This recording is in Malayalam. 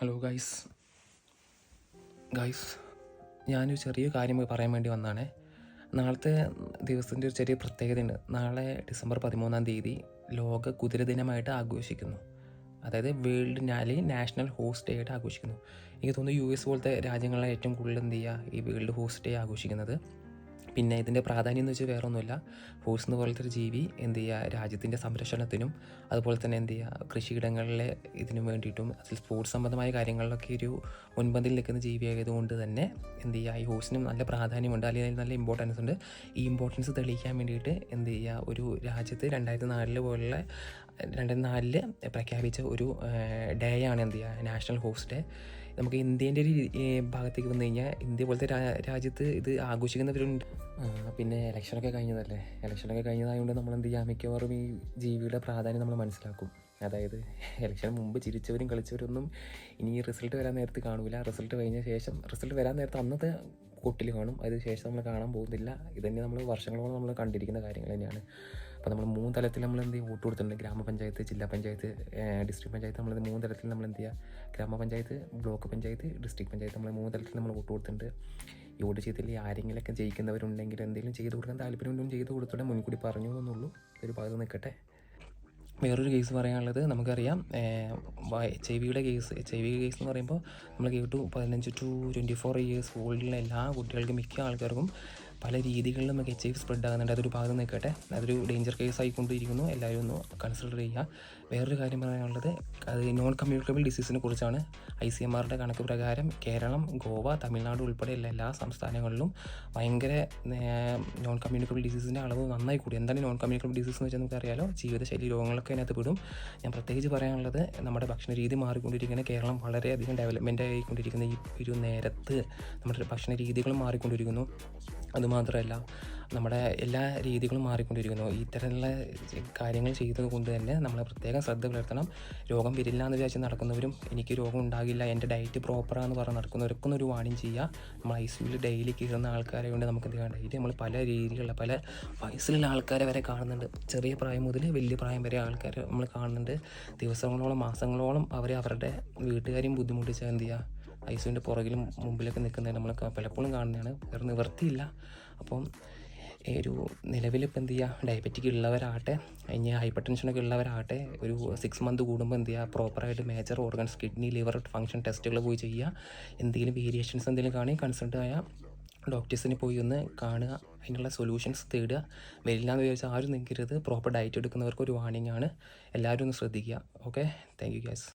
ഹലോ ഗൈസ് ഗൈസ് ഞാനൊരു ചെറിയ കാര്യം പറയാൻ വേണ്ടി വന്നതാണേ. നാളത്തെ ദിവസത്തിൻ്റെ ഒരു ചെറിയ പ്രത്യേകതയുണ്ട്. നാളെ ഡിസംബർ 13 ലോക കുതിര ദിനമായിട്ട് ആഘോഷിക്കുന്നു. അതായത് നാഷണൽ ഹോസ്റ്റ് ഡേ ആയിട്ട് ആഘോഷിക്കുന്നു. എനിക്ക് തോന്നുന്നു US പോലത്തെ രാജ്യങ്ങളിലെ ഏറ്റവും കൂടുതൽ ഈ വേൾഡ് ഹോസ്റ്റ് ഡേ ആഘോഷിക്കുന്നത്. പിന്നെ ഇതിൻ്റെ പ്രാധാന്യം എന്ന് വെച്ചാൽ വേറെ ഒന്നുമില്ല. ഹോഴ്സ് പോലത്തെ ഒരു ജീവി രാജ്യത്തിൻ്റെ സംരക്ഷണത്തിനും അതുപോലെ തന്നെ കൃഷിയിടങ്ങളിലെ ഇതിനും വേണ്ടിയിട്ടും അതിൽ സ്പോർട്സ് സംബന്ധമായ കാര്യങ്ങളിലൊക്കെ ഒരു മുൻപന്തിൽ നിൽക്കുന്ന ജീവി ആയതുകൊണ്ട് തന്നെ ഈ ഹോഴ്സിനും നല്ല പ്രാധാന്യമുണ്ട്, അല്ലെങ്കിൽ നല്ല ഇമ്പോർട്ടൻസ് ഉണ്ട്. ഈ ഇമ്പോർട്ടൻസ് തെളിയിക്കാൻ വേണ്ടിയിട്ട് ഒരു രാജ്യത്ത് 2004 പ്രഖ്യാപിച്ച ഒരു ഡേ ആണ് നാഷണൽ ഹോഴ്സ് ഡേ. നമുക്ക് ഇന്ത്യേൻ്റെ ഒരു ഭാഗത്തേക്ക് വന്നു കഴിഞ്ഞാൽ ഇന്ത്യ പോലത്തെ രാജ്യത്ത് ഇത് ആഘോഷിക്കുന്നവരുണ്ട്. പിന്നെ ഇലക്ഷനൊക്കെ കഴിഞ്ഞതായതുകൊണ്ട് നമ്മൾ മിക്കവാറും ഈ ജീവിയുടെ പ്രാധാന്യം നമ്മൾ മനസ്സിലാക്കും. അതായത് ഇലക്ഷന് മുമ്പ് ചിരിച്ചവരും കളിച്ചവരൊന്നും ഇനി റിസൾട്ട് വരാൻ നേരത്ത് കാണൂല. റിസൾട്ട് കഴിഞ്ഞ ശേഷം റിസൾട്ട് വരാൻ നേരത്ത് അന്നത്തെ കൊട്ടിൽ കാണും, അതിന് ശേഷം നമ്മൾ കാണാൻ പോകുന്നില്ല. ഇതന്നെ നമ്മൾ വർഷങ്ങളോളം നമ്മൾ കണ്ടിരിക്കുന്ന കാര്യങ്ങൾ തന്നെയാണ്. അപ്പോൾ നമ്മൾ 3 തലത്തിൽ നമ്മൾ വോട്ട് കൊടുത്തിട്ടുണ്ട്. ഗ്രാമപഞ്ചായത്ത്, ജില്ലാ പഞ്ചായത്ത്, ഡിസ്ട്രിക്ട് പഞ്ചായത്ത്. നമ്മൾ 3 തലത്തിൽ നമ്മൾ ഗ്രാമപഞ്ചായത്ത്, ബ്ലോക്ക് പഞ്ചായത്ത്, ഡിസ്ട്രിക്ട് പഞ്ചായത്ത്, നമ്മൾ 3 തലത്തിൽ നമ്മൾ വോട്ട് കൊടുത്തിട്ടുണ്ട്. ഈ വോട്ട് ചെയ്തില്ല ആരെങ്കിലൊക്കെ ജയിക്കുന്നവരുണ്ടെങ്കിൽ എന്തെങ്കിലും ചെയ്ത് കൊടുക്കാൻ താല്പര്യമുണ്ടെങ്കിൽ ചെയ്ത് കൊടുത്തോടെ, മുൻകൂടി പറഞ്ഞു എന്നുള്ളൂ. ഒരു ഭാഗത്ത് നിൽക്കട്ടെ. വേറൊരു കേസ് പറയാനുള്ളത്, നമുക്കറിയാം HIV കേസ് എന്ന് പറയുമ്പോൾ നമ്മൾ കേട്ടു 15 to 24 years ഓൾഡിലുള്ള എല്ലാ കുട്ടികൾക്കും, മിക്ക ആൾക്കാർക്കും പല രീതികളിലും നമുക്ക് HIV സ്പ്രെഡ് ആകുന്നുണ്ട്. അതൊരു ഭാഗം നിൽക്കട്ടെ. അതൊരു ഡേഞ്ചർ കേസ് ആയിക്കൊണ്ടിരിക്കുന്നു. എല്ലാവരും ഒന്ന് കൺസിഡർ ചെയ്യുക. വേറൊരു കാര്യം പറയാനുള്ളത്, അത് നോൺ കമ്മ്യൂണിക്കബിൾ ഡിസീസിനെ കുറിച്ചാണ്. ICMRയുടെ കണക്ക് പ്രകാരം കേരളം, ഗോവ, തമിഴ്നാട് ഉൾപ്പെടെ എല്ലാ സംസ്ഥാനങ്ങളിലും ഭയങ്കര നോൺ കമ്മ്യൂണിക്കബിൾ ഡിസീസിൻ്റെ അളവ് നന്നായി കൂടി. എന്താണ് നോൺ കമ്മ്യൂണിക്കബിൾ ഡിസീസ് എന്ന് വെച്ചാൽ നമുക്കറിയാലോ, ജീവിതശൈലി രോഗങ്ങളൊക്കെ അതിനകത്ത് പെടും. ഞാൻ പ്രത്യേകിച്ച് പറയാനുള്ളത്, നമ്മുടെ ഭക്ഷണ രീതി മാറിക്കൊണ്ടിരിക്കുന്ന, കേരളം വളരെയധികം ഡെവലപ്മെൻ്റ് ആയിക്കൊണ്ടിരിക്കുന്ന ഈ ഒരു നേരത്ത് നമ്മുടെ ഭക്ഷണ രീതികളും മാറിക്കൊണ്ടിരിക്കുന്നു. അതുമാത്രമല്ല, നമ്മുടെ എല്ലാ രീതികളും മാറിക്കൊണ്ടിരിക്കുന്നു. ഇത്തരത്തിലുള്ള കാര്യങ്ങൾ ചെയ്തത് കൊണ്ട് തന്നെ നമ്മൾ പ്രത്യേകം ശ്രദ്ധ പുലർത്തണം. രോഗം വരില്ല എന്ന് വിചാരിച്ച് നടക്കുന്നവരും, എനിക്ക് രോഗം ഉണ്ടാകില്ല, എൻ്റെ ഡയറ്റ് പ്രോപ്പറാന്ന് പറഞ്ഞ് നടക്കുന്നവർക്കും ഒരു വാണിംഗ് ചെയ്യുക. നമ്മൾ ICUവിൽ ഡെയിലി കയറുന്ന ആൾക്കാരെ കൊണ്ട് നമുക്ക് ഡെയിലി നമ്മൾ പല രീതിയിലുള്ള പല വയസ്സിലുള്ള ആൾക്കാരെ വരെ കാണുന്നുണ്ട്. ചെറിയ പ്രായം മുതൽ വലിയ പ്രായം വരെ ആൾക്കാർ നമ്മൾ കാണുന്നുണ്ട്. ദിവസങ്ങളോളം മാസങ്ങളോളം അവരുടെ വീട്ടുകാരെയും ബുദ്ധിമുട്ടിച്ചാൽ ICUവിൻ്റെ പുറകിലും മുമ്പിലൊക്കെ നിൽക്കുന്നത് നമ്മൾ പലപ്പോഴും കാണുന്നതാണ്. വേറെ നിവർത്തിയില്ല. അപ്പം ഒരു നിലവിലിപ്പോൾ ഡയബറ്റിക് ഉള്ളവരാകട്ടെ, ഇനി ഹൈപ്പർ ടെൻഷനൊക്കെ ഉള്ളവരാകട്ടെ, ഒരു 6 months കൂടുമ്പോൾ പ്രോപ്പറായിട്ട് major organs, kidney, liver function ടെസ്റ്റുകൾ പോയി ചെയ്യുക. എന്തെങ്കിലും വേരിയേഷൻസ് എന്തെങ്കിലും കാണി കൺസൾട്ട് ആയ ഡോക്ടേഴ്സിനെ പോയി ഒന്ന് കാണുക, അതിനുള്ള സൊല്യൂഷൻസ് തേടുക. വരില്ല എന്ന് വിചാരിച്ചാൽ ആരും നിൽക്കരുത്. പ്രോപ്പർ ഡയറ്റ് എടുക്കുന്നവർക്ക് ഒരു വാണിംഗ് ആണ്. എല്ലാവരും ഒന്ന് ശ്രദ്ധിക്കുക. Okay, thank you guys.